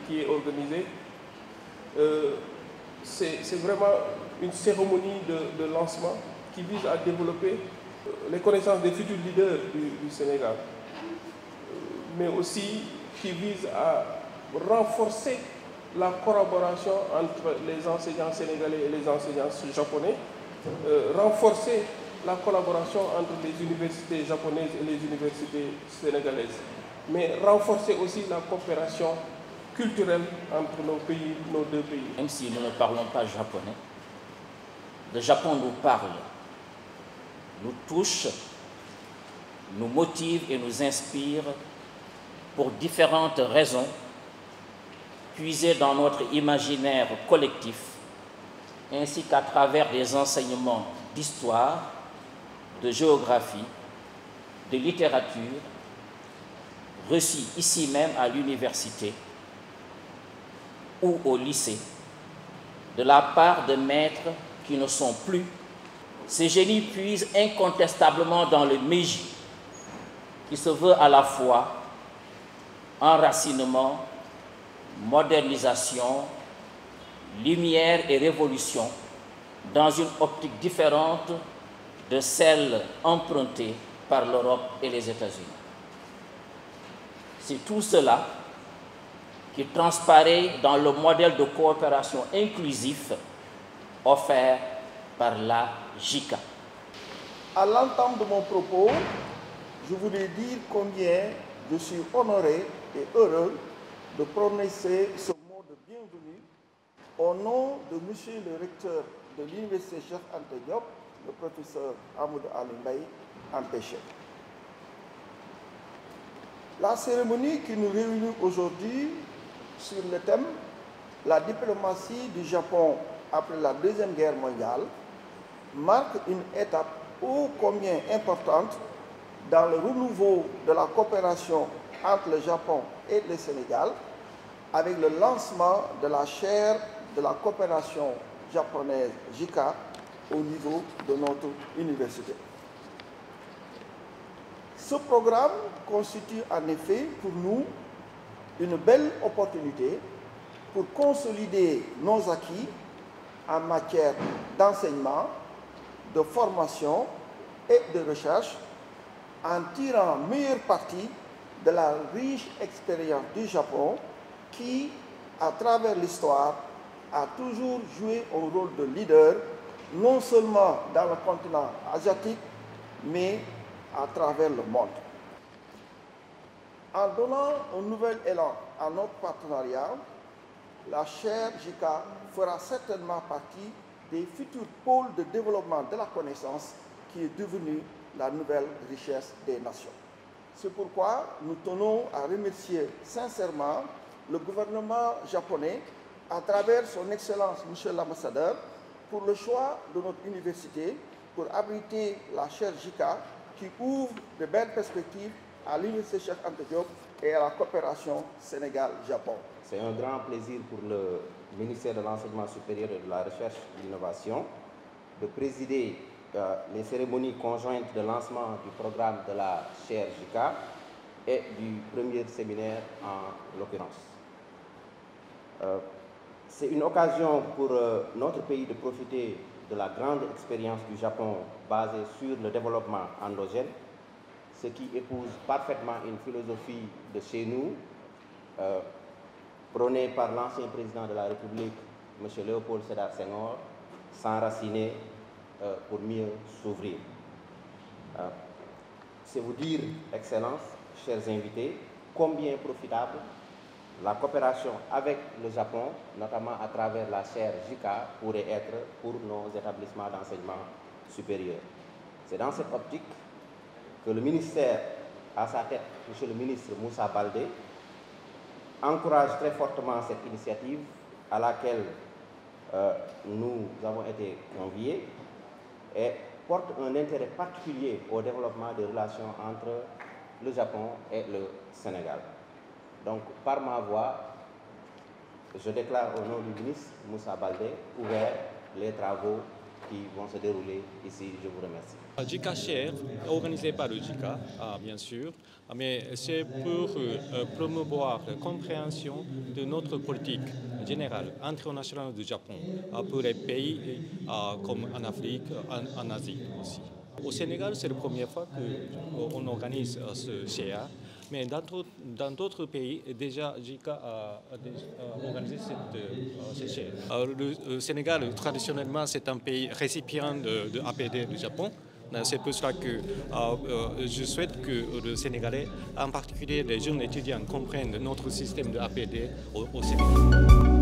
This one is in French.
qui est organisée. C'est vraiment une cérémonie de lancement qui vise à développer les connaissances des futurs leaders du Sénégal, mais aussi qui vise à renforcer la collaboration entre les enseignants sénégalais et les enseignants japonais, renforcer la collaboration entre les universités japonaises et les universités sénégalaises, mais renforcer aussi la coopération culturelle entre nos deux pays. Même si nous ne parlons pas japonais, le Japon nous parle, nous touche, nous motive et nous inspire pour différentes raisons, puisées dans notre imaginaire collectif, ainsi qu'à travers des enseignements d'histoire, de géographie, de littérature, reçus ici même à l'université ou au lycée, de la part de maîtres qui ne sont plus. Ces génies puisent incontestablement dans le Meiji, qui se veut à la fois enracinement, modernisation, lumière et révolution, dans une optique différente de celle empruntée par l'Europe et les États-Unis. C'est tout cela qui transparaît dans le modèle de coopération inclusif offert par la JICA. À l'entame de mon propos, je voulais dire combien je suis honoré et heureux de prononcer ce mot de bienvenue au nom de Monsieur le recteur de l'Université Cheikh Anta Diop, le professeur Amadou Ali Mbaye, empêché. La cérémonie qui nous réunit aujourd'hui sur le thème « La diplomatie du Japon après la Deuxième Guerre mondiale » marque une étape ô combien importante dans le renouveau de la coopération entre le Japon et le Sénégal avec le lancement de la chaire de la coopération japonaise JICA au niveau de notre université. Ce programme constitue en effet pour nous une belle opportunité pour consolider nos acquis en matière d'enseignement, de formation et de recherche en tirant meilleure partie de la riche expérience du Japon qui, à travers l'histoire, a toujours joué un rôle de leader, non seulement dans le continent asiatique, mais à travers le monde. En donnant un nouvel élan à notre partenariat, la chaire JICA fera certainement partie des futurs pôles de développement de la connaissance qui est devenue la nouvelle richesse des nations. C'est pourquoi nous tenons à remercier sincèrement le gouvernement japonais à travers son Excellence, Monsieur l'Ambassadeur, pour le choix de notre université pour abriter la chaire JICA qui ouvre de belles perspectives à l'Université Cheikh Anta Diop et à la coopération Sénégal-Japon. C'est un grand plaisir pour le ministère de l'Enseignement supérieur et de la Recherche et de l'Innovation de présider les cérémonies conjointes de lancement du programme de la chaire JICA et du premier séminaire en l'occurrence. C'est une occasion pour notre pays de profiter de la grande expérience du Japon basée sur le développement endogène, ce qui épouse parfaitement une philosophie de chez nous, prônée par l'ancien président de la République, M. Léopold Sédar Senghor, s'enraciner pour mieux s'ouvrir. C'est vous dire, Excellence, chers invités, combien profitable la coopération avec le Japon, notamment à travers la chaire JICA, pourrait être pour nos établissements d'enseignement supérieur. C'est dans cette optique que le ministère, à sa tête, M. le ministre Moussa Baldé, encourage très fortement cette initiative à laquelle nous avons été conviés et porte un intérêt particulier au développement des relations entre le Japon et le Sénégal. Donc, par ma voix, je déclare au nom du ministre Moussa Baldé ouvert les travaux qui vont se dérouler ici. Je vous remercie. JICA Share, organisé par le JICA, bien sûr, mais c'est pour promouvoir la compréhension de notre politique générale internationale du Japon pour les pays comme en Afrique, en Asie aussi. Au Sénégal, c'est la première fois qu'on organise ce share. Mais dans d'autres pays, déjà, JICA a organisé ce share. Le Sénégal, traditionnellement, c'est un pays récipient de APD du Japon. C'est pour cela que je souhaite que le Sénégalais, en particulier les jeunes étudiants, comprennent notre système de APD au Sénégal.